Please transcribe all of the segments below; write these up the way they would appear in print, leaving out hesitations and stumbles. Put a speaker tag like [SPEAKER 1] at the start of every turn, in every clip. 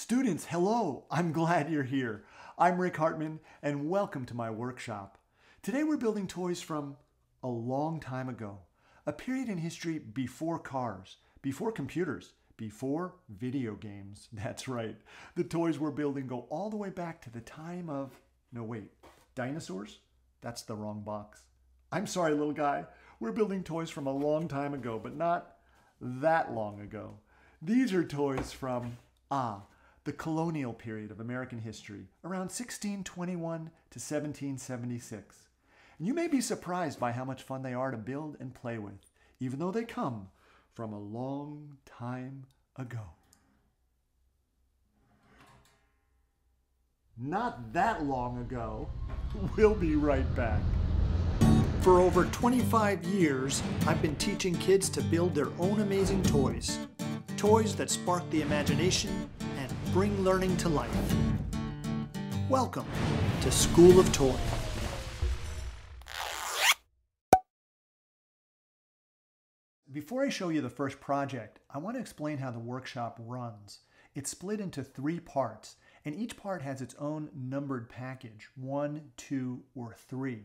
[SPEAKER 1] Students, hello! I'm glad you're here. I'm Rick Hartman, and welcome to my workshop. Today we're building toys from a long time ago, a period in history before cars, before computers, before video games. That's right. The toys we're building go all the way back to the time of, no wait, dinosaurs? That's the wrong box. I'm sorry, little guy. We're building toys from a long time ago, but not that long ago. These are toys from, the colonial period of American history, around 1621 to 1776. And you may be surprised by how much fun they are to build and play with, even though they come from a long time ago. Not that long ago. We'll be right back.
[SPEAKER 2] For over 25 years, I've been teaching kids to build their own amazing toys. Toys that spark the imagination and bring learning to life. Welcome to School of Toy.
[SPEAKER 1] Before I show you the first project, I want to explain how the workshop runs. It's split into 3 parts, and each part has its own numbered package, 1, 2, or 3.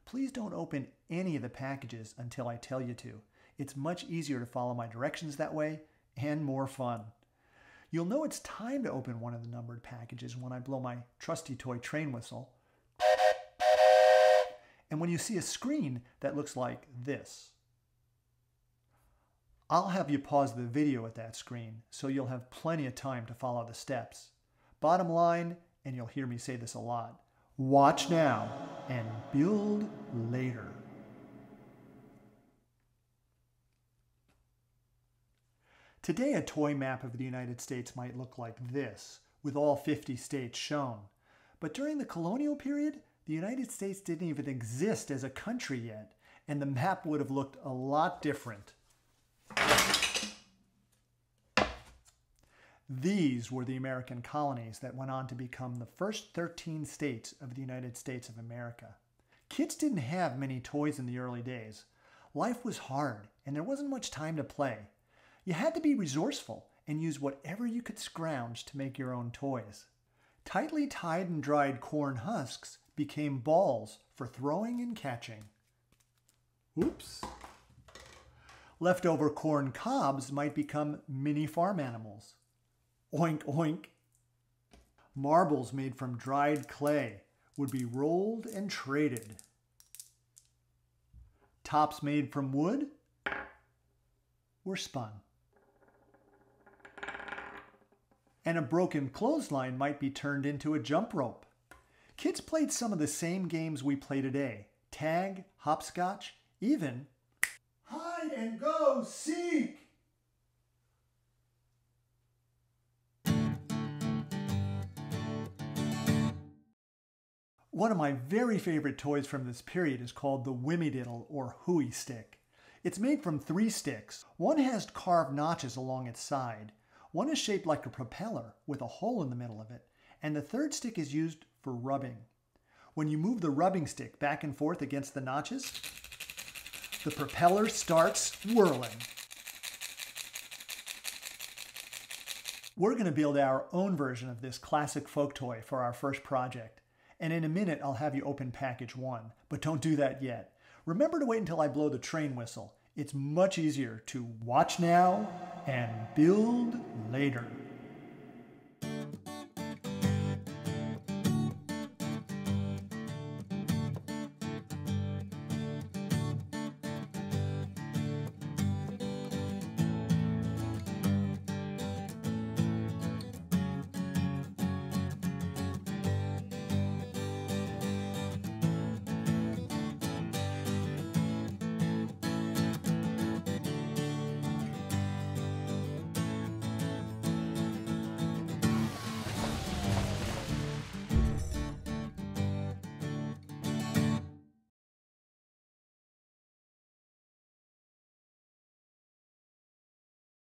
[SPEAKER 1] Please don't open any of the packages until I tell you to. It's much easier to follow my directions that way, and more fun. You'll know it's time to open one of the numbered packages when I blow my trusty toy train whistle, and when you see a screen that looks like this. I'll have you pause the video at that screen so you'll have plenty of time to follow the steps. Bottom line, and you'll hear me say this a lot, watch now and build later. Today, a toy map of the United States might look like this, with all 50 states shown. But during the colonial period, the United States didn't even exist as a country yet, and the map would have looked a lot different. These were the American colonies that went on to become the first 13 states of the United States of America. Kids didn't have many toys in the early days. Life was hard, and there wasn't much time to play. You had to be resourceful and use whatever you could scrounge to make your own toys. Tightly tied and dried corn husks became balls for throwing and catching. Oops. Leftover corn cobs might become mini farm animals. Oink, oink. Marbles made from dried clay would be rolled and traded. Tops made from wood were spun. And a broken clothesline might be turned into a jump rope. Kids played some of the same games we play today. Tag, hopscotch, even hide and go seek. One of my very favorite toys from this period is called the Whimmy-Diddle or Hooey Stick. It's made from 3 sticks. One has carved notches along its side. One is shaped like a propeller with a hole in the middle of it, and the 3rd stick is used for rubbing. When you move the rubbing stick back and forth against the notches, the propeller starts whirling. We're going to build our own version of this classic folk toy for our first project, and in a minute I'll have you open package 1, but don't do that yet. Remember to wait until I blow the train whistle. It's much easier to watch now and build later.